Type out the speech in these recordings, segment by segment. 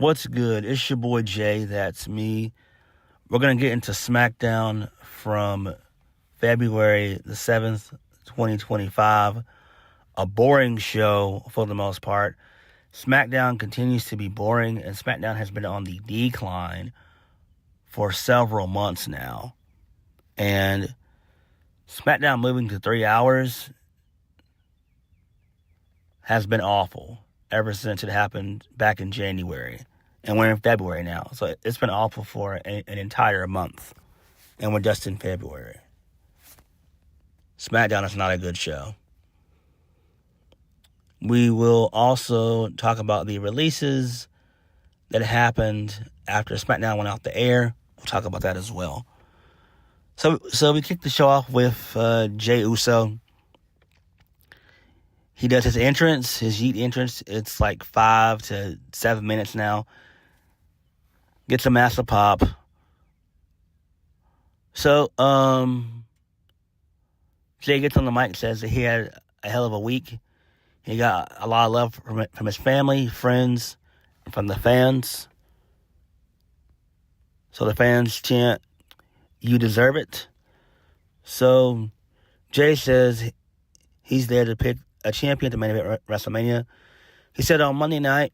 What's good? It's your boy Jay, that's me. We're going to get into Smackdown from February the 7th, 2025. A boring show for the most part. Smackdown continues to be boring, and Smackdown has been on the decline for several months now. And Smackdown moving to 3 hours has been awful ever since it happened back in January. And we're in February now. So it's been awful for an entire month. And we're just in February. Smackdown is not a good show. We will also talk about the releases that happened after Smackdown went off the air. We'll talk about that as well. So we kick the show off with Jey Uso. He does his entrance, his Yeet entrance. It's like 5 to 7 minutes now. Gets a massive pop. So, Jey gets on the mic and says that he had a hell of a week. He got a lot of love from his family, friends, and from the fans. So the fans chant, "You deserve it." So Jey says he's there to pick a champion to main event WrestleMania. He said on Monday night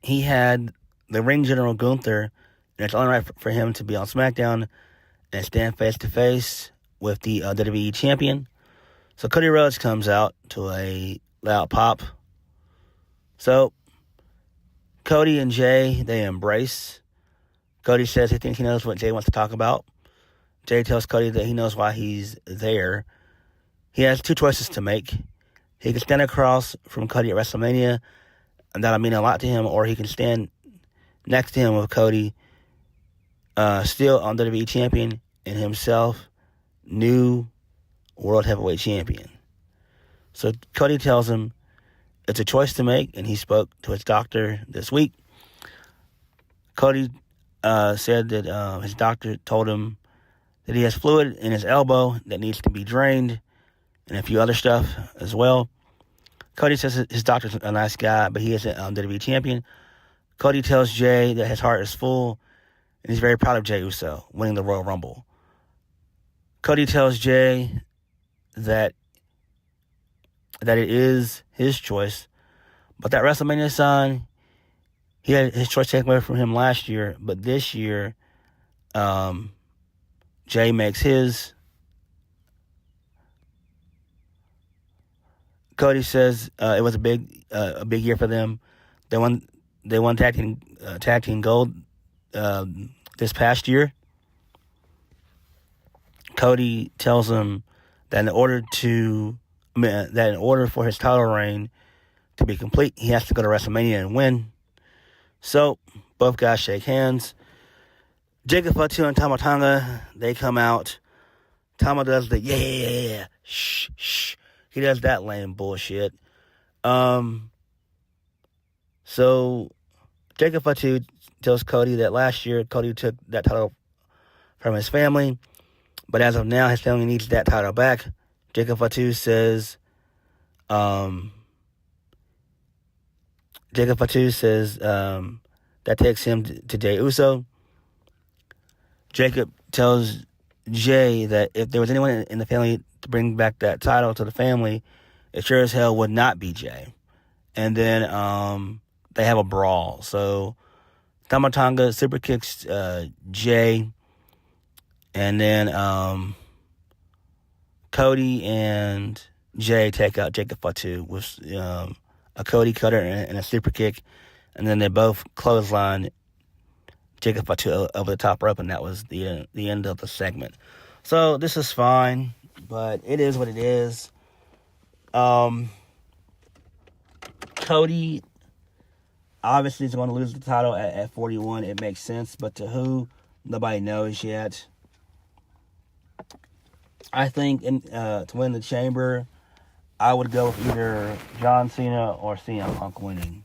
he had the ring general Gunther, and it's only right for him to be on SmackDown and stand face to face with the WWE champion. So Cody Rhodes comes out to a loud pop. So Cody and Jey, they embrace. Cody says he thinks he knows what Jey wants to talk about. Jey tells Cody that he knows why he's there. He has two choices to make. He can stand across from Cody at WrestleMania, and that'll mean a lot to him, or he can stand next to him with Cody, still on WWE champion, and himself new World Heavyweight Champion. So Cody tells him it's a choice to make, and he spoke to his doctor this week. Cody said that his doctor told him that he has fluid in his elbow that needs to be drained, and a few other stuff as well. Cody says his doctor's a nice guy, but he isn't WWE champion. Cody tells Jey that his heart is full, and he's very proud of Jey Uso winning the Royal Rumble. Cody tells Jey that it is his choice, but that WrestleMania sign, he had his choice taken away from him last year, but this year, Jey makes his. Cody says it was a big year for them. They won tag team gold this past year. Cody tells him that in order for his title reign to be complete, he has to go to WrestleMania and win. So both guys shake hands. Jacob Fatu and Tama Tonga, they come out. Tama does the yeah, shh. He does that lame bullshit. So Jacob Fatu tells Cody that last year Cody took that title from his family, but as of now his family needs that title back. Jacob Fatu says that takes him to Jey Uso. Jacob tells Jey that if there was anyone in the family to bring back that title to the family, it sure as hell would not be Jey. And then they have a brawl. So Tama Tonga super kicks Jey, and then Cody and Jey take out Jacob Fatu with a Cody cutter and a super kick, and then they both clothesline Jacob Fatu over the top rope, and that was the end of the segment. So this is fine, but it is what it is. Cody obviously is going to lose the title at 41. It makes sense, but to who? Nobody knows yet. I think to win the Chamber, I would go with either John Cena or CM Punk winning.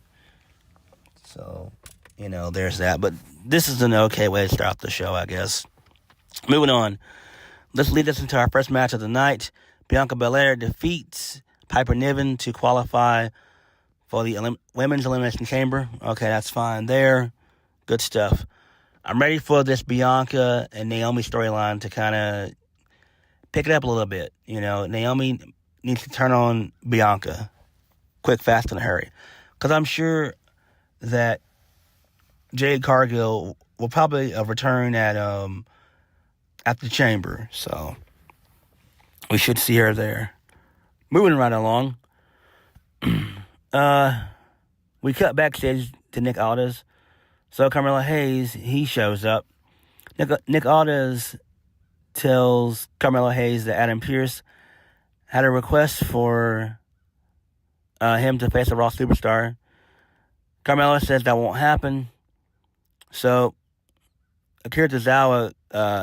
So, there's that. But this is an okay way to start the show, I guess. Moving on. Let's lead us into our first match of the night. Bianca Belair defeats Piper Niven to qualify for the Women's Elimination Chamber. Okay, that's fine there. Good stuff. I'm ready for this Bianca and Naomi storyline to kind of pick it up a little bit. You know, Naomi needs to turn on Bianca quick, fast, in a hurry. Because I'm sure that Jade Cargill will probably return at the Chamber. So we should see her there. Moving right along. We cut backstage to Nick Aldis. So Carmelo Hayes, he shows up. Nick Aldis tells Carmelo Hayes that Adam Pearce had a request for him to face a Raw superstar. Carmelo says that won't happen. So Akira Tozawa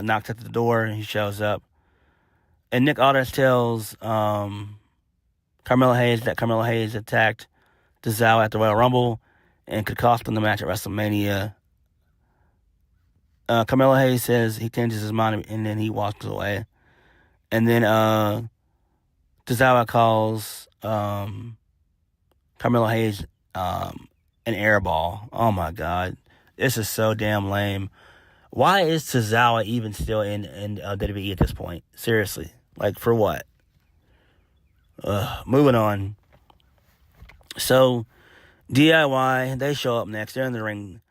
knocks at the door and he shows up. And Nick Aldis tells Carmelo Hayes that Carmelo Hayes attacked Tozawa at the Royal Rumble and could cost him the match at WrestleMania. Carmelo Hayes says he changes his mind and then he walks away. And then Tozawa calls Carmelo Hayes an airball. Oh my God. This is so damn lame. Why is Tozawa even still in WWE at this point? Seriously. Like, for what? Moving on. So, DIY, they show up next. They're in the ring.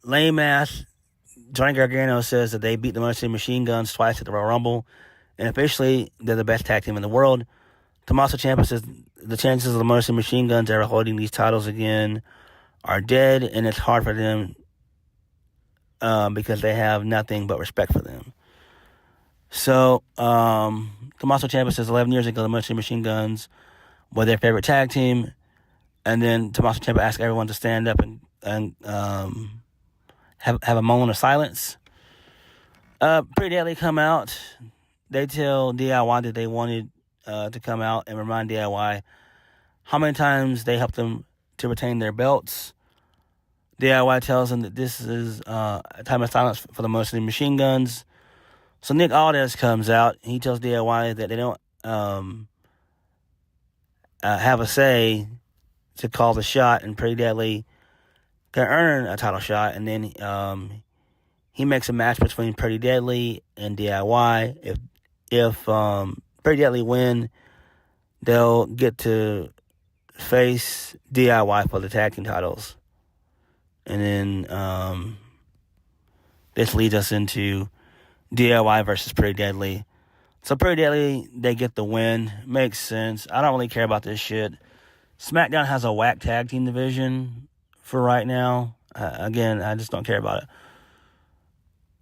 Lame ass Johnny Gargano says that they beat the Motor City Machine Guns twice at the Royal Rumble. And officially, they're the best tag team in the world. Tommaso Ciampa says the chances of the Motor City Machine Guns ever holding these titles again are dead. And it's hard for them because they have nothing but respect for them. So, Tommaso Ciampa says 11 years ago, the Motor City Machine Guns were their favorite tag team. And then Tommaso Ciampa asked everyone to stand up and have a moment of silence. Pretty Deadly come out. They tell DIY that they wanted to come out and remind DIY how many times they helped them to retain their belts. DIY tells them that this is a time of silence for the Motor City Machine Guns. So Nick Aldis comes out. He tells DIY that they don't have a say to call the shot, and Pretty Deadly can earn a title shot. And then he makes a match between Pretty Deadly and DIY. If Pretty Deadly win, they'll get to face DIY for the tag team titles. And then this leads us into DIY versus Pretty Deadly. So Pretty Deadly, they get the win. Makes sense. I don't really care about this shit. Smackdown has a whack tag team division for right now. Again, I just don't care about it.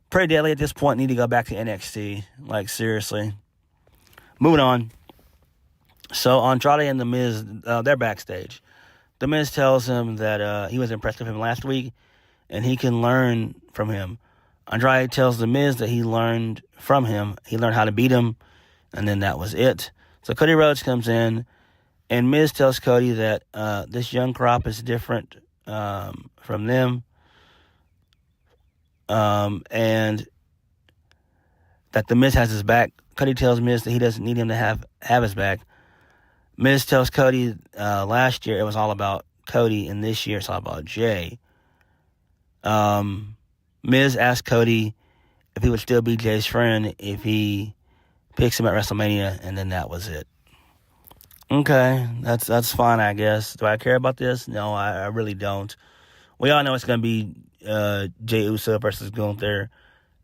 Pretty Deadly at this point need to go back to NXT. Like, seriously. Moving on. So Andrade and The Miz, they're backstage. The Miz tells him that he was impressed with him last week and he can learn from him. Andrade tells The Miz that he learned from him. He learned how to beat him, and then that was it. So Cody Rhodes comes in, and Miz tells Cody that this young crop is different from them, and that The Miz has his back. Cody tells Miz that he doesn't need him to have his back. Miz tells Cody last year it was all about Cody, and this year it's all about Jey. Miz asked Cody if he would still be Jay's friend if he picks him at WrestleMania, and then that was it. Okay, that's fine, I guess. Do I care about this? No, I really don't. We all know it's going to be Jey Uso versus Gunther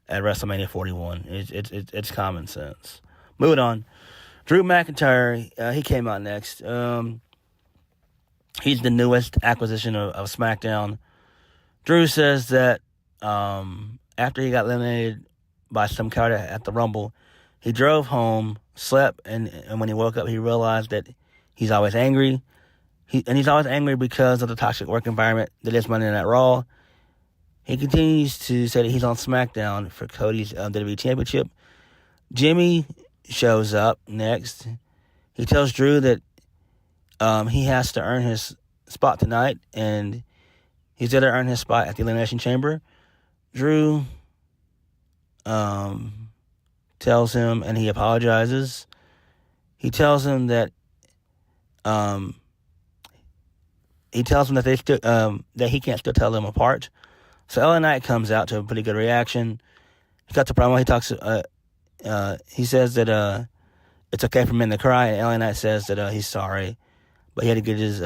at WrestleMania 41. It's common sense. Moving on. Drew McIntyre, he came out next. He's the newest acquisition of SmackDown. Drew says that after he got eliminated by some coward at the Rumble, he drove home, slept, and when he woke up, he realized that he's always angry. He's always angry because of the toxic work environment that is Monday Night Raw. He continues to say that he's on SmackDown for Cody's WWE Championship. Jimmy shows up next. He tells Drew that he has to earn his spot tonight, and he's going to earn his spot at the Elimination Chamber. Drew tells him, and he apologizes. He tells him that he tells them that that he can't still tell them apart. So LA Knight comes out to a pretty good reaction. He cuts a promo. He talks. He says that it's okay for men to cry, and LA Knight says that he's sorry, but he had to get his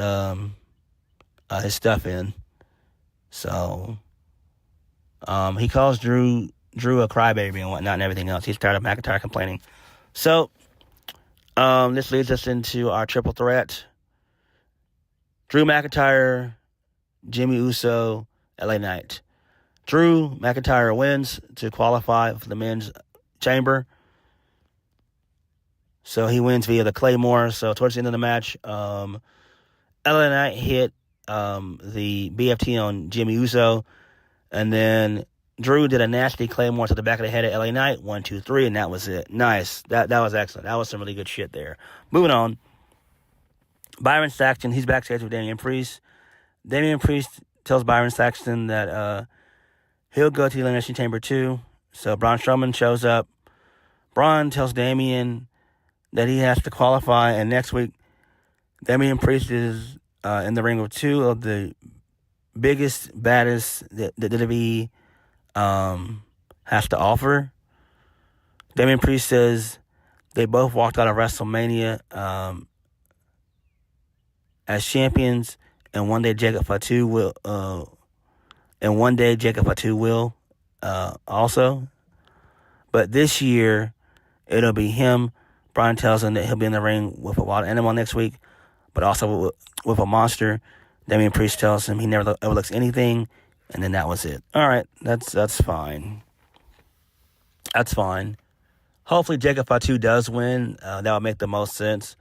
stuff in. So he calls Drew a crybaby and whatnot and everything else. He's tired of McIntyre complaining. So this leads us into our triple threat. Drew McIntyre, Jimmy Uso, LA Knight. Drew McIntyre wins to qualify for the men's chamber. So he wins via the Claymore. So towards the end of the match, LA Knight hit the BFT on Jimmy Uso. And then Drew did a nasty Claymore to the back of the head of LA Knight. 1, 2, 3, and that was it. Nice. That was excellent. That was some really good shit there. Moving on. Byron Saxton, he's backstage with Damian Priest. Damian Priest tells Byron Saxton that he'll go to the Elimination Chamber too. So Braun Strowman shows up. Braun tells Damian that he has to qualify, and next week Damian Priest is in the ring with two of the biggest, baddest that WWE has to offer. Damian Priest says they both walked out of WrestleMania as champions, and one day Jacob Fatu will also. But this year, it'll be him. Brian tells him that he'll be in the ring with a wild animal next week, but also with a monster. Damian Priest tells him he never overlooks anything, and then that was it. All right, that's fine. That's fine. Hopefully Jacob Fatu does win. That would make the most sense.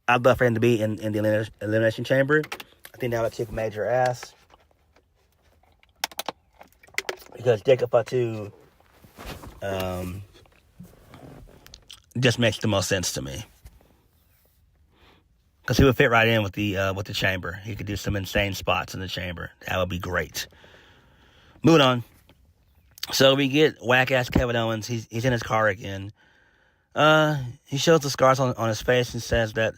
I'd love for him to be in the Elimination Chamber. I think that would kick major ass. Because Jacob Fatu just makes the most sense to me. Because he would fit right in with the chamber. He could do some insane spots in the chamber. That would be great. Moving on. So we get whack-ass Kevin Owens. He's in his car again. He shows the scars on his face and says that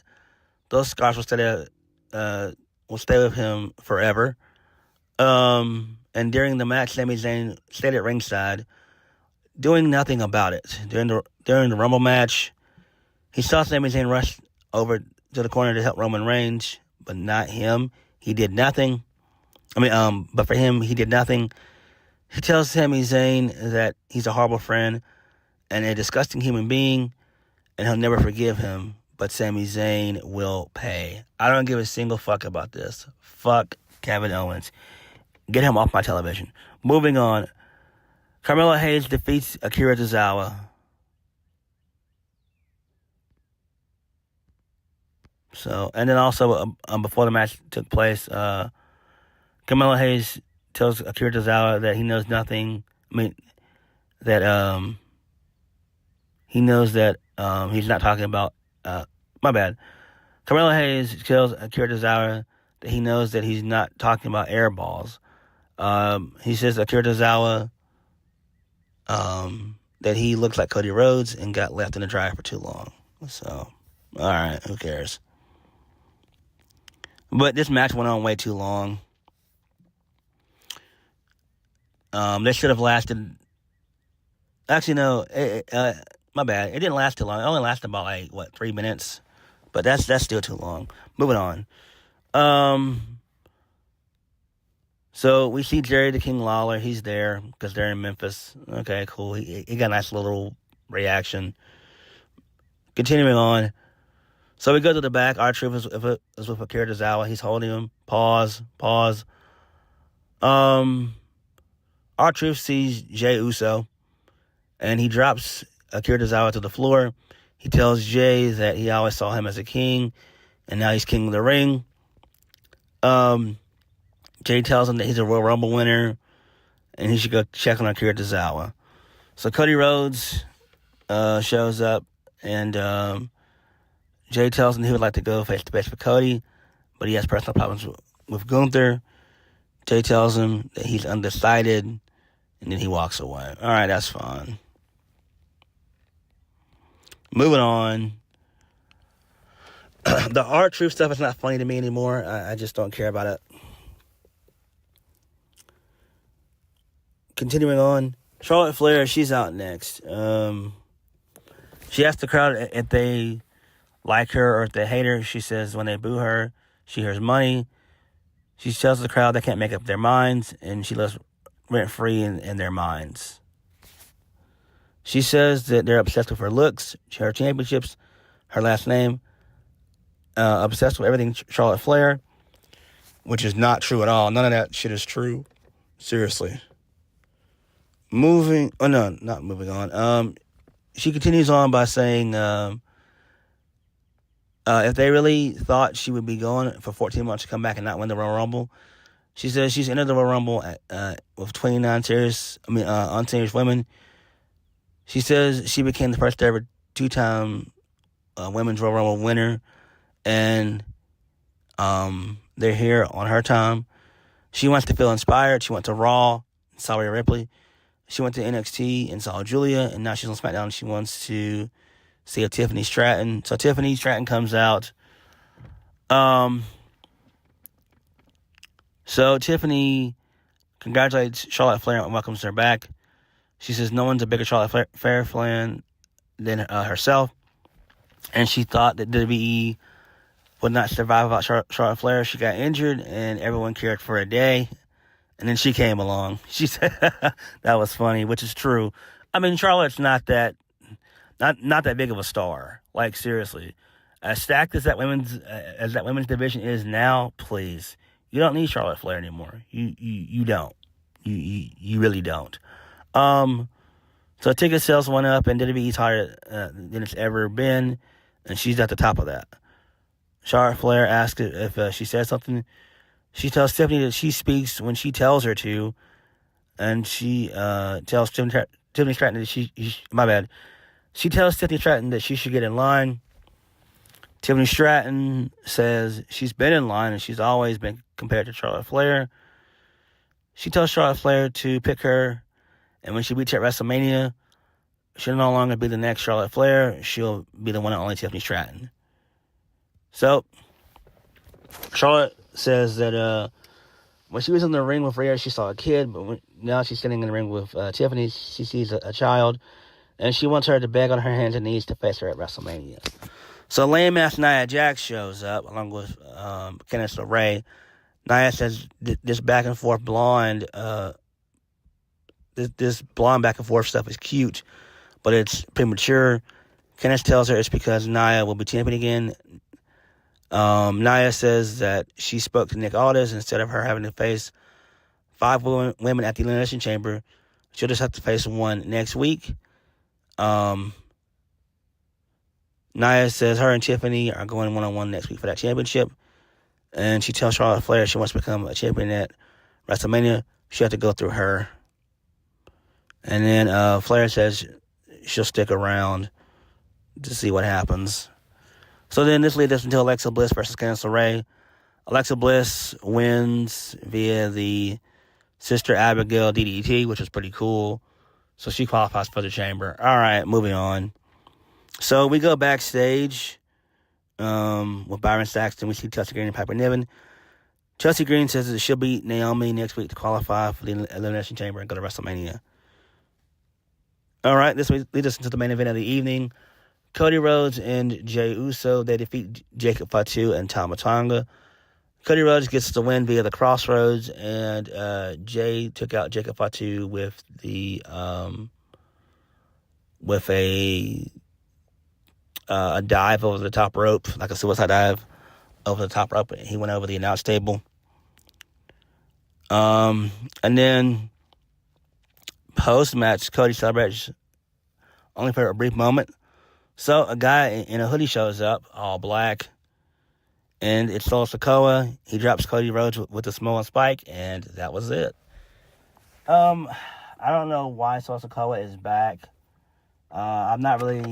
those scars will stay with him forever. And during the match, Sami Zayn stayed at ringside, doing nothing about it. During the Rumble match, he saw Sami Zayn rush over to the corner to help Roman Reigns, but not him. He did nothing. But for him, he did nothing. He tells Sami Zayn that he's a horrible friend and a disgusting human being, and he'll never forgive him. But Sami Zayn will pay. I don't give a single fuck about this. Fuck Kevin Owens. Get him off my television. Moving on. Carmelo Hayes defeats Akira Tozawa. So, and then also before the match took place, Carmelo Hayes tells Akira Tozawa that he knows nothing. He knows that he's not talking about. My bad. Carmelo Hayes tells Akira Tozawa that he knows that he's not talking about air balls. He says Akira Tozawa that he looks like Cody Rhodes and got left in the dryer for too long. So, alright, who cares? But this match went on way too long. They should have lasted. Actually, no. My bad. It didn't last too long. It only lasted about 3 minutes. But that's still too long. Moving on. So we see Jerry the King Lawler. He's there because they're in Memphis. Okay, cool. He got a nice little reaction. Continuing on. So we go to the back. R-Truth is with Akira Tozawa. He's holding him. Pause. R-Truth sees Jey Uso, and he drops Akira Tozawa to the floor. He tells Jey that he always saw him as a king, and now he's king of the ring. Jey tells him that he's a Royal Rumble winner, and he should go check on Akira Tozawa. So Cody Rhodes shows up, and Jey tells him he would like to go face-to-face with Cody, but he has personal problems with Gunther. Jey tells him that he's undecided, and then he walks away. All right, that's fine. Moving on. The R-Truth stuff is not funny to me anymore. I just don't care about it. Continuing on, Charlotte Flair, she's out next. She asked the crowd if they like her or if they hate her. She says when they boo her, she hears money. She tells the crowd they can't make up their minds, and she lives rent-free in their minds. She says that they're obsessed with her looks, her championships, her last name, obsessed with everything Charlotte Flair, which is not true at all. None of that shit is true. Seriously. Not moving on. She continues on by saying, if they really thought she would be going for 14 months to come back and not win the Royal Rumble, she says she's entered the Royal Rumble with 29 unserious women. She says she became the first ever two-time women's Royal Rumble winner, and they're here on her time. She wants to feel inspired. She went to Raw, saw Rhea Ripley. She went to NXT and saw Julia, and now she's on SmackDown. She wants to see if Tiffany Stratton. So Tiffany Stratton comes out. So Tiffany congratulates Charlotte Flair and welcomes her back. She says no one's a bigger Charlotte Flair fan than herself. And she thought that WWE would not survive without Charlotte Flair. She got injured, and everyone cared for a day. And then she came along. She said that was funny, which is true. I mean, Charlotte's not that big of a star. Like, seriously, as stacked as that women's division is now, please, you don't need Charlotte Flair anymore. You don't. You really don't. So ticket sales went up, and WWE's higher than it's ever been, and she's at the top of that. Charlotte Flair asked if she said something. She tells Tiffany that she speaks when she tells her to, and she tells Tiffany Stratton that She tells Tiffany Stratton that she should get in line. Tiffany Stratton says she's been in line and she's always been compared to Charlotte Flair. She tells Charlotte Flair to pick her, and when she beats her at WrestleMania, she'll no longer be the next Charlotte Flair. She'll be the one and only Tiffany Stratton. So, Charlotte says that when she was in the ring with Rhea, she saw a kid, but now she's sitting in the ring with Tiffany. She sees a child, and she wants her to beg on her hands and knees to face her at WrestleMania. So lame-ass Nia Jax shows up, along with Candice LeRae. Nia says this back-and-forth blonde, this blonde back-and-forth stuff is cute, but it's premature. Candice tells her it's because Nia will be champion again. Nia says that she spoke to Nick Aldis. Instead of her having to face 5 women at the Elimination Chamber, she'll just have to face one next week. Nia says her and Tiffany are going one-on-one next week for that championship. And she tells Charlotte Flair she wants to become a champion at WrestleMania. She has to go through her. And then Flair says she'll stick around to see what happens. So then this leads us into Alexa Bliss versus Candice LeRae. Alexa Bliss wins via the Sister Abigail DDT, which is pretty cool. So she qualifies for the chamber. All right, moving on. So we go backstage with Byron Saxton. We see Chelsea Green and Piper Niven. Chelsea Green says that she'll beat Naomi next week to qualify for the Elimination Chamber and go to WrestleMania. All right, this leads us into the main event of the evening. Cody Rhodes and Jey Uso, they defeat Jacob Fatu and Tama Tonga. Cody Rhodes gets the win via the Crossroads, and Jey took out Jacob Fatu with a dive over the top rope, like a suicide dive over the top rope. He went over the announce table. And then post-match, Cody celebrates only for a brief moment. So a guy in a hoodie shows up, all black, and it's Solo Sikoa. He drops Cody Rhodes with a Samoan spike, and that was it. I don't know why Solo Sikoa is back. I'm not really,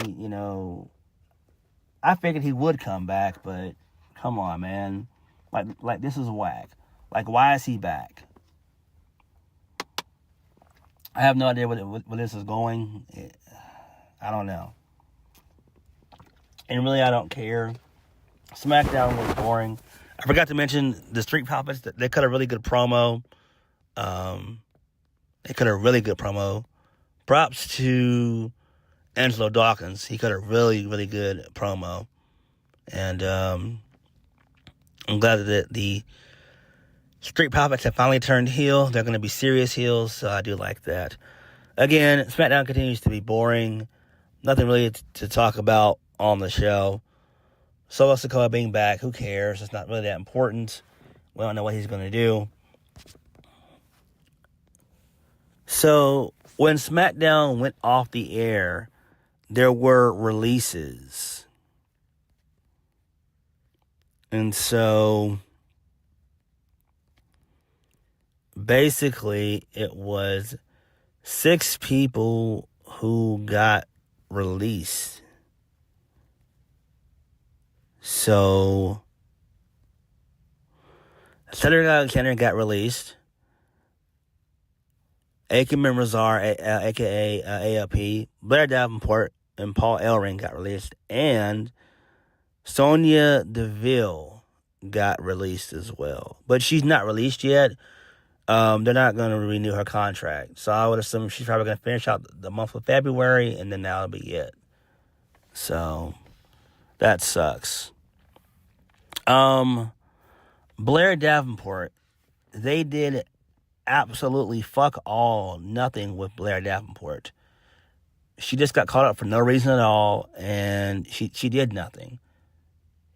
I figured he would come back, but come on, man. Like this is whack. Like, why is he back? I have no idea where this is going. I don't know. And really, I don't care. SmackDown was boring. I forgot to mention the Street Profits. They cut a really good promo. Props to Angelo Dawkins. He cut a really, really good promo. And I'm glad that the Street Profits have finally turned heel. They're going to be serious heels, so I do like that. Again, SmackDown continues to be boring. Nothing really to talk about on the show. Solo Sikoa being back, who cares? It's not really that important. We don't know what he's going to do. So, when SmackDown went off the air, there were releases. And so, basically, it was 6 people who got released. So, Cedric Alexander got released. Akam and Razar, a.k.a. ALP, Blair Davenport, and Paul Ellering got released. And Sonya Deville got released as well. But she's not released yet. They're not going to renew her contract. So I would assume she's probably going to finish out the month of February, and then that'll be it. So, that sucks. Blair Davenport, they did absolutely fuck all, nothing with Blair Davenport. She just got caught up for no reason at all, and she did nothing.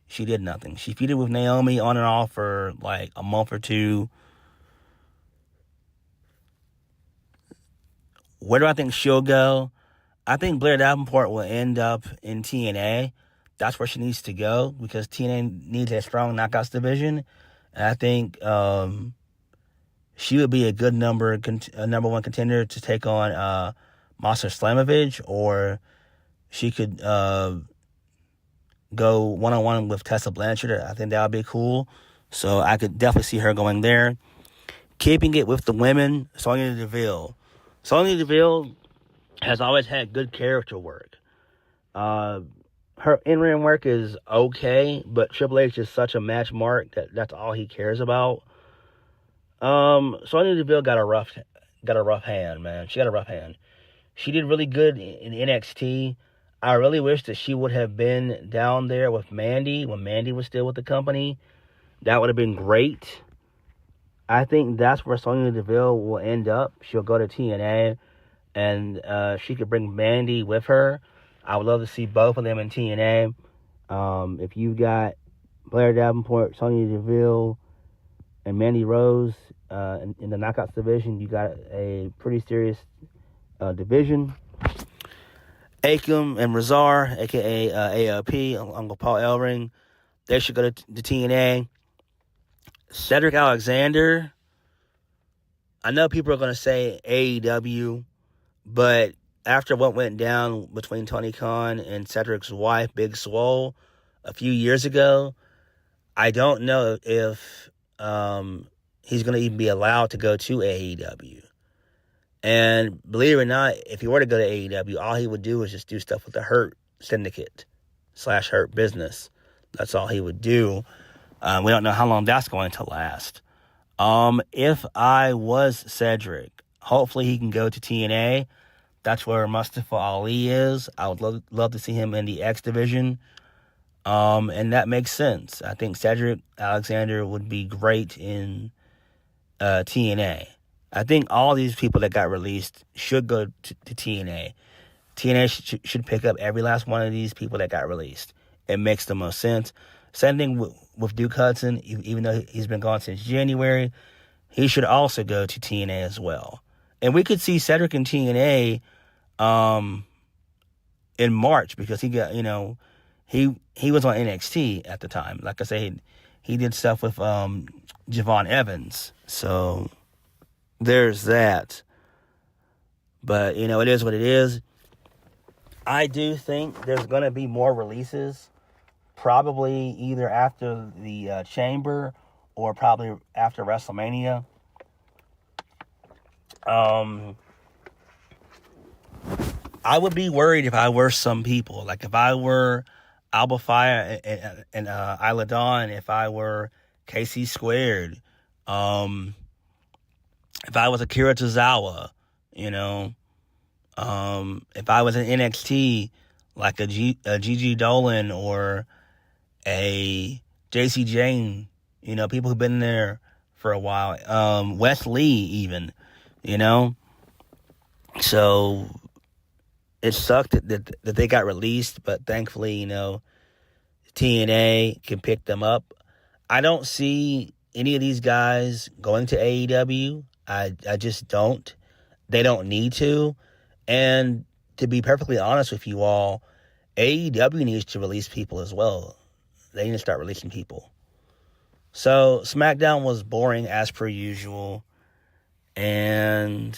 She did nothing. She feuded with Naomi on and off for like a month or two. Where do I think she'll go? I think Blair Davenport will end up in TNA. That's where she needs to go because TNA needs a strong knockouts division. And I think she would be a good number one contender to take on Monster Slamovich, or she could go one-on-one with Tessa Blanchard. I think that would be cool. So I could definitely see her going there. Keeping it with the women, Sonya Deville. Sonya Deville has always had good character work. Her in-ring work is okay, but Triple H is such a match mark that's all he cares about. Sonya Deville got a rough hand, man. She got a rough hand. She did really good in NXT. I really wish that she would have been down there with Mandy when Mandy was still with the company. That would have been great. I think that's where Sonya Deville will end up. She'll go to TNA, and she could bring Mandy with her. I would love to see both of them in TNA. If you got Blair Davenport, Sonya Deville, and Mandy Rose in the Knockouts division, you got a pretty serious division. Akam and Razar, a.k.a. ALP, Uncle Paul Ellering, they should go to the TNA. Cedric Alexander, I know people are going to say AEW, but after what went down between Tony Khan and Cedric's wife, Big Swole, a few years ago, I don't know if he's going to even be allowed to go to AEW. And believe it or not, if he were to go to AEW, all he would do is just do stuff with the Hurt Syndicate / Hurt Business. That's all he would do. We don't know how long that's going to last. If I was Cedric, hopefully he can go to TNA. That's where Mustafa Ali is. I would love to see him in the X division. And that makes sense. I think Cedric Alexander would be great in TNA. I think all these people that got released should go to TNA. TNA should pick up every last one of these people that got released. It makes the most sense. Same thing with Duke Hudson. Even though he's been gone since January, he should also go to TNA as well. And we could see Cedric in TNA in March because he got, he was on NXT at the time. Like I said, he did stuff with Javon Evans. So there's that. But, it is what it is. I do think there's going to be more releases. Probably either after the Chamber or probably after WrestleMania. I would be worried if I were some people. Like if I were Alba Fire and Isla Dawn, if I were KC Squared, if I was Akira Tozawa, you know, if I was an NXT, like a Gigi Dolan or a JC Jane, you know, people who've been there for a while, Wes Lee even, you know. So it sucked that they got released, but thankfully, you know, TNA can pick them up. I don't see any of these guys going to AEW. I just don't. They don't need to. And to be perfectly honest with you all, AEW needs to release people as well. They need to start releasing people. So SmackDown was boring as per usual. And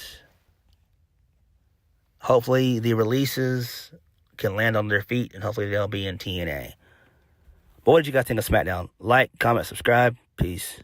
hopefully the releases can land on their feet, and hopefully they'll be in TNA. But what did you guys think of SmackDown? Like, comment, subscribe. Peace.